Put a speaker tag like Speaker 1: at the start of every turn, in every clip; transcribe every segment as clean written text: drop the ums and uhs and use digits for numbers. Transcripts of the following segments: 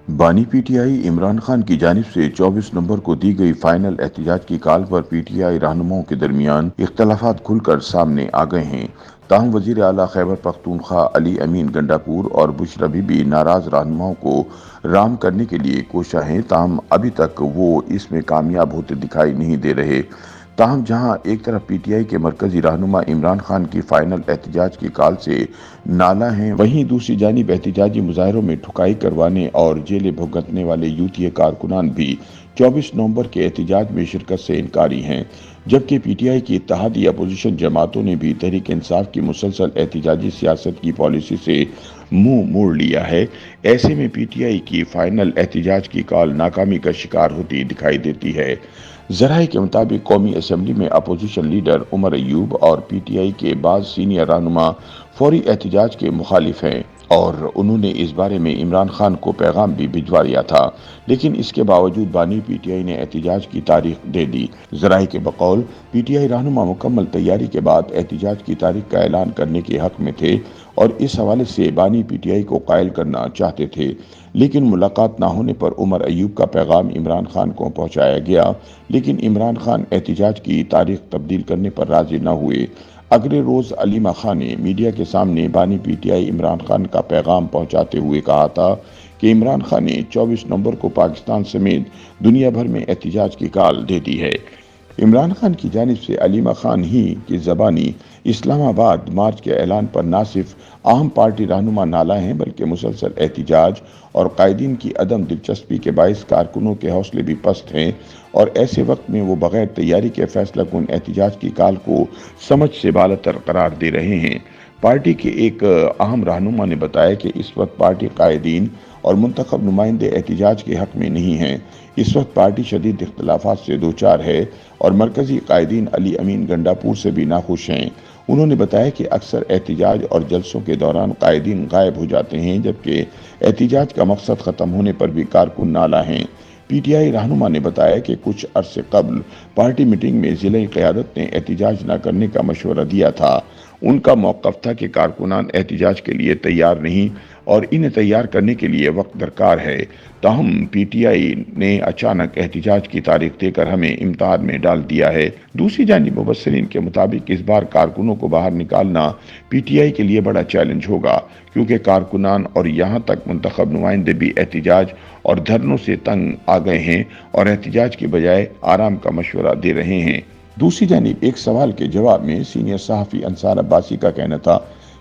Speaker 1: बानी पीटीआई इमरान खान की जानिब से 24 नवंबर को दी गई फाइनल एहतजाज की कॉल पर पीटीआई रहनुमाओं के दरमियान इख्तलाफात खुलकर सामने आ गए हैं। ताहम वजीर आला खैबर पख्तूनख्वा अली अमीन गंडापुर और बुशरा बीबी नाराज रहनुमाओं को राम करने के लिए कोशा हैं, ताहम अभी तक वो इसमें कामयाब होते दिखाई नहीं दे रहे। ताहम जहां एक तरफ पीटीआई के मरकजी रहनुमा इमरान खान की फाइनल एहतजाज की कॉल से नाला हैं, वहीं दूसरी जानिब एहतजाजी मुजाहरों में ठुकाई करवाने और जेलें भुगतने वाले यूटीए कारकुनान भी 24 नवंबर के एहतजाज में शिरकत से इनकारी हैं। जबकि पीटीआई की इत्तेहादी अपोजिशन जमातों ने भी तहरीक इंसाफ की मुसलसल एहतजाजी सियासत की पॉलिसी से मुंह मोड़ लिया है। ऐसे में पीटीआई की फाइनल एहतजाज की कॉल नाकामी का शिकार होती दिखाई देती है। ज़राए के मुताबिक कौमी असम्बली में अपोजिशन लीडर उमर अयूब और पीटीआई के बाद सीनियर रहनुमा फौरी एहतजाज के मुखालिफ हैं और उन्होंने इस बारे में इमरान खान को पैगाम भी भिजवा दिया था, लेकिन इसके बावजूद बानी पीटीआई ने एहतजाज की तारीख दे दी। ज़राए के बकौल पीटीआई रहनुमा मुकम्मल तैयारी के बाद एहतजाज की तारीख का ऐलान करने के हक में थे और इस हवाले से बानी पीटीआई को कायल करना चाहते थे, लेकिन मुलाकात न होने पर उमर अयूब का पैगाम इमरान खान को पहुंचाया गया, लेकिन इमरान खान एहतजाज की तारीख तब्दील करने पर राजी न हुए। अगले रोज अलीमा खान ने मीडिया के सामने बानी पीटीआई इमरान खान का पैगाम पहुंचाते हुए कहा था कि इमरान खान ने 24 नवंबर को पाकिस्तान समेत दुनिया भर में एहतजाज की कॉल दे दी है। इमरान खान की जानिब से अलीमा खान ही की ज़बानी इस्लामाबाद मार्च के ऐलान पर न सिर्फ अहम पार्टी रहनुमा नाला हैं, बल्कि मुसलसल एहतजाज और कायदीन की अदम दिलचस्पी के बायस कारकुनों के हौसले भी पस्त हैं और ऐसे वक्त में वो बगैर तैयारी के फैसला कुन एहतजाज की कॉल को समझ से बालातर करार दे रहे हैं। पार्टी के एक अहम रहनुमा ने बताया कि इस वक्त पार्टी कायदीन और मुंतखब नुमाइंदे एहतजाज के हक में नहीं हैं। इस वक्त पार्टी शदीद इख्तलाफात से दो चार है और मरकजी कायदीन अली अमीन गंडापुर से भी नाखुश हैं। उन्होंने बताया कि अक्सर एहतजाज और जलसों के दौरान कायदीन गायब हो जाते हैं, जबकि एहतजाज का मकसद ख़त्म होने पर भी कारकुन नाला हैं। पीटीआई रहनुमा ने बताया कि कुछ अरसे कबल पार्टी मीटिंग में ज़िले क़यादत ने एहतजाज न करने का मशवरा दिया था। उनका मौक़िफ़ था कि कारकुनान एहतजाज के लिए तैयार नहीं और इन्हें तैयार करने के लिए वक्त दरकार है। ताहम पीटीआई ने अचानक एहतजाज की तारीख देकर हमें इम्तिहान में डाल दिया है। दूसरी जानिब मुबस्सिरीन के मुताबिक इस बार कारकुनों को बाहर निकालना पीटीआई के लिए बड़ा चैलेंज होगा, क्योंकि कारकुनान और यहाँ तक मुंतखब नुमाइंदे भी एहतजाज और धरनों से तंग आ गए हैं और एहतजाज की बजाय आराम का मशवरा दे रहे हैं। दूसरी जानिब एक सवाल के जवाब में सीनियर सहाफ़ी अंसार अब्बासी का कहना था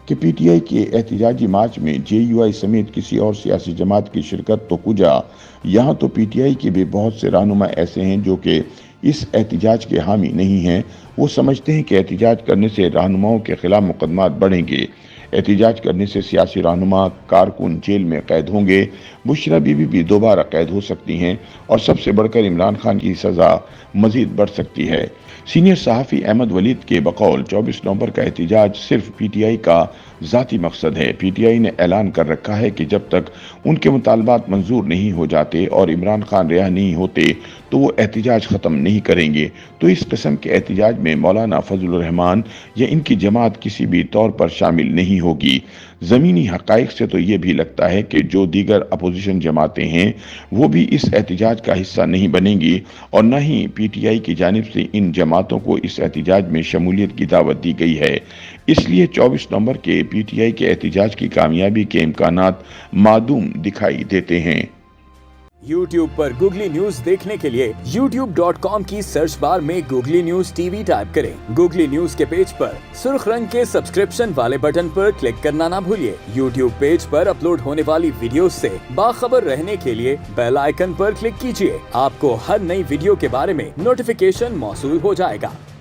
Speaker 1: कि पीटीआई के एहतजाजी मार्च में जेयूआई समेत किसी और सियासी जमात की शिरकत तो कुजा, यहाँ तो पीटीआई के भी बहुत से रहनुमा ऐसे हैं जो कि इस एहतजाज के हामी नहीं हैं। वो समझते हैं कि एहतजाज करने से रहनुमाओं के खिलाफ मुकदमात बढ़ेंगे, एहतजाज करने से सियासी रहनुमा कारकुन जेल में कैद होंगे, बुशरा बीबी भी दोबारा कैद हो सकती हैं और सबसे बढ़कर इमरान खान की सज़ा मजीद बढ़ सकती है। सीनियर सहाफ़ी अहमद वलीद के बकौल 24 नवंबर का एहतजाज सिर्फ पीटीआई का ज़ाती मकसद है। पीटीआई ने ऐलान कर रखा है कि जब तक उनके मुतालबात मंजूर नहीं हो जाते और इमरान खान रिहा नहीं होते तो वो एहतजाज ख़त्म नहीं करेंगे। तो इस किस्म के एहतजाज में मौलाना फजलुर रहमान या इनकी जमात किसी भी तौर पर शामिल नहीं होगी। ज़मीनी हक़ाइक़ से तो ये भी लगता है कि जो दीगर अपोजिशन जमातें हैं वो भी इस एहतजाज का हिस्सा नहीं बनेंगी और न ही पीटीआई की जानिब से इन जमातों को इस एहतजाज में शमूलियत की दावत दी गई है। इसलिए 24 नवंबर के पीटीआई के एहतजाज की कामयाबी के इम्कानात मादूम दिखाई देते हैं।
Speaker 2: YouTube पर गूगली न्यूज देखने के लिए youtube.com की सर्च बार में गूगली न्यूज टीवी टाइप करें। गूगली न्यूज के पेज पर सुर्ख रंग के सब्सक्रिप्शन वाले बटन पर क्लिक करना ना भूलिए। YouTube पेज पर अपलोड होने वाली वीडियोस से बाखबर रहने के लिए बेल आइकन पर क्लिक कीजिए। आपको हर नई वीडियो के बारे में नोटिफिकेशन मौसूल हो जाएगा।